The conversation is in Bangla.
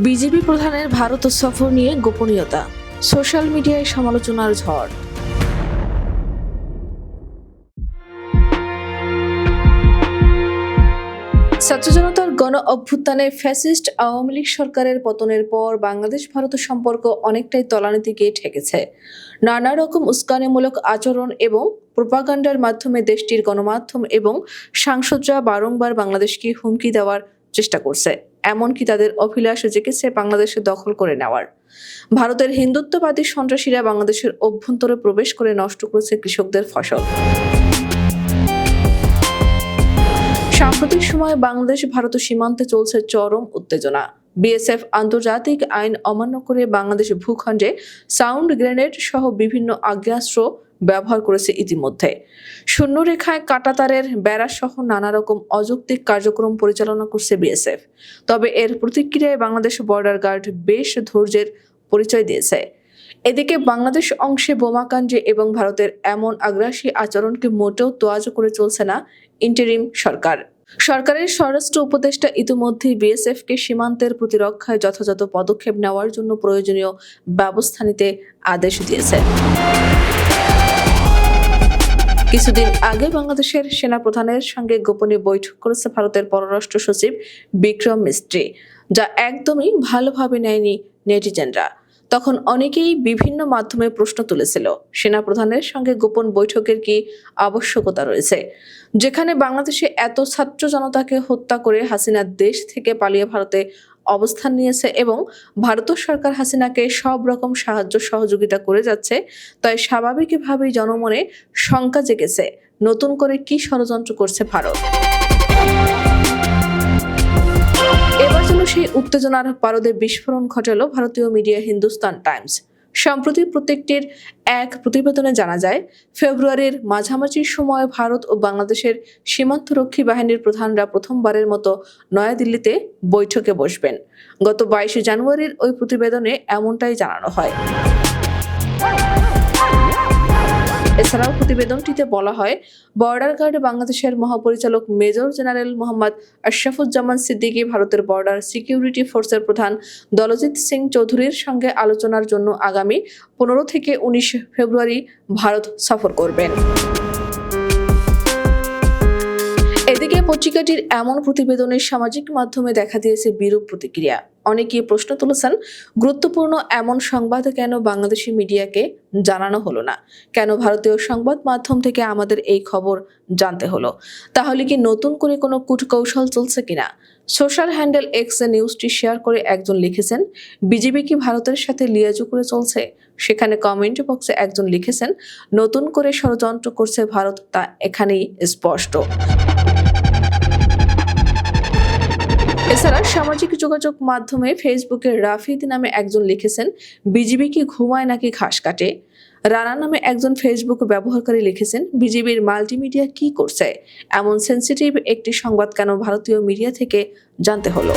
বিজেপি প্রধানের ভারত সফর নিয়ে গোপনীয়তা, সোশ্যাল মিডিয়ায় সমালোচনার ঝড়। ছাত্র জনতার গণ অভ্যুত্থানে ফ্যাসিস্ট আওয়ামী লীগ সরকারের পতনের পর বাংলাদেশ ভারত সম্পর্ক অনেকটাই তলানিতে গিয়ে ঠেকেছে। নানা রকম উস্কানিমূলক আচরণ এবং প্রোপাগান্ডার মাধ্যমে দেশটির গণমাধ্যম এবং সাংসদরা বারংবার বাংলাদেশকে হুমকি দেওয়ার চেষ্টা করছে, এমনকি তাদের অভিলাষ জেগেছে বাংলাদেশে দখল করে নেওয়ার। ভারতের হিন্দুত্ববাদী সন্ত্রাসীরা বাংলাদেশের অভ্যন্তরে প্রবেশ করে নষ্ট করেছে কৃষকদের ফসল। সাম্প্রতিক সময়ে বাংলাদেশ ভারত সীমান্তে চলছে চরম উত্তেজনা। বিএসএফ আন্তর্জাতিক আইন অমান্য করে বাংলাদেশ ভূখণ্ডে সাউন্ড গ্রেনেড সহ বিভিন্ন আগ্নেয়াস্ত্র ব্যবহার করেছে। ইতিমধ্যে শূন্যরেখায় কাঁটাতারের বেড়া সহ নানা রকম অযৌক্তিক কার্যক্রম পরিচালনা করছে বিএসএফ। তবে এর প্রতিক্রিয়ায় বাংলাদেশ বর্ডার গার্ড বেশ ধৈর্যের পরিচয় দিয়েছে। এদিকে বাংলাদেশ অংশে বোমাকাণ্ডে এবং ভারতের এমন আগ্রাসী আচরণকে মোটেও তোয়াজ করে চলছে না ইন্টারিম সরকার। সরকারের স্বরাষ্ট্র উপদেষ্টা ইতিমধ্যেই বিএসএফকে সীমান্তের প্রতিরক্ষায় যথাযথ পদক্ষেপ নেওয়ার জন্য প্রয়োজনীয় ব্যবস্থা নিতে আদেশ দিয়েছে। কিছুদিন আগে বাংলাদেশের সেনাপ্রধানের সঙ্গে গোপনে বৈঠক করেছে ভারতের পররাষ্ট্র সচিব বিক্রম মিস্ত্রি, যা একদমই ভালোভাবে নেয়নি নেটিজেনরা। তখন অনেকেই বিভিন্ন মাধ্যমে প্রশ্ন তুলেছিল, সেনাপ্রধানের সঙ্গে গোপন বৈঠকের কি আবশ্যকতা রয়েছে, যেখানে বাংলাদেশে এত ছাত্র জনতাকে হত্যা করে হাসিনা দেশ থেকে পালিয়ে ভারতে অবস্থান নিয়েছে এবং ভারত সরকার হাসিনাকে সব রকম সাহায্য সহযোগিতা করে যাচ্ছে। তাই স্বাভাবিকভাবেই জনমনে শঙ্কা জেগেছে, নতুন করে কি ষড়যন্ত্র করছে ভারত। এবার যেন সেই উত্তেজনার পারদে বিস্ফোরণ ঘটালো ভারতীয় মিডিয়া হিন্দুস্তান টাইমস। সম্প্রতি প্রত্যেকটির এক প্রতিবেদনে জানা যায়, ফেব্রুয়ারির মাঝামাঝি সময় ভারত ও বাংলাদেশের সীমান্তরক্ষী বাহিনীর প্রধানরা প্রথমবারের মতো নয়াদিল্লিতে বৈঠকে বসবেন। গত 22 জানুয়ারির ওই প্রতিবেদনে এমনটাই জানানো হয়। এছাড়াও প্রতিবেদনটিতে বলা হয়, বর্ডার গার্ড বাংলাদেশের মহাপরিচালক মেজর জেনারেল মোহাম্মদ আশরাফুজ্জামান সিদ্দিকী ভারতের বর্ডার সিকিউরিটি ফোর্সের প্রধান দলজিৎ সিং চৌধুরীর সঙ্গে আলোচনার জন্য আগামী 15 থেকে 19 ফেব্রুয়ারি ভারত সফর করবেন। এদিকে পত্রিকাটির এমন প্রতিবেদনের সামাজিক মাধ্যমে দেখা দিয়েছে বিরূপ প্রতিক্রিয়া। অনেকেই প্রশ্ন তুলেছেন, গুরুত্বপূর্ণ এমন সংবাদ কেন বাংলাদেশি মিডিয়াকে জানানো হলো না, কেন ভারতীয় সংবাদ মাধ্যম থেকে আমাদের এই খবর জানতে হলো? তাহলে কি নতুন করে কোনো কূটকৌশল চলছে কিনা? সোশ্যাল হ্যান্ডেল এক্স এ নিউজটি শেয়ার করে একজন লিখেছেন, বিজেপি কি ভারতের সাথে লিয়াজু করে চলছে? সেখানে কমেন্ট বক্সে একজন লিখেছেন, নতুন করে ষড়যন্ত্র করছে ভারত, তা এখানেই স্পষ্ট। এছাড়া সামাজিক যোগাযোগ মাধ্যমে ফেসবুকে রাফিদ নামে একজন লিখেছেন, বিজিবি কি ঘুমায় নাকি ঘাস কাটে? রানা নামে একজন ফেসবুক ব্যবহারকারী লিখেছেন, বিজিবির মাল্টিমিডিয়া কি করছে? এমন সেনসিটিভ একটি সংবাদ কেন ভারতীয় মিডিয়া থেকে জানতে হলো?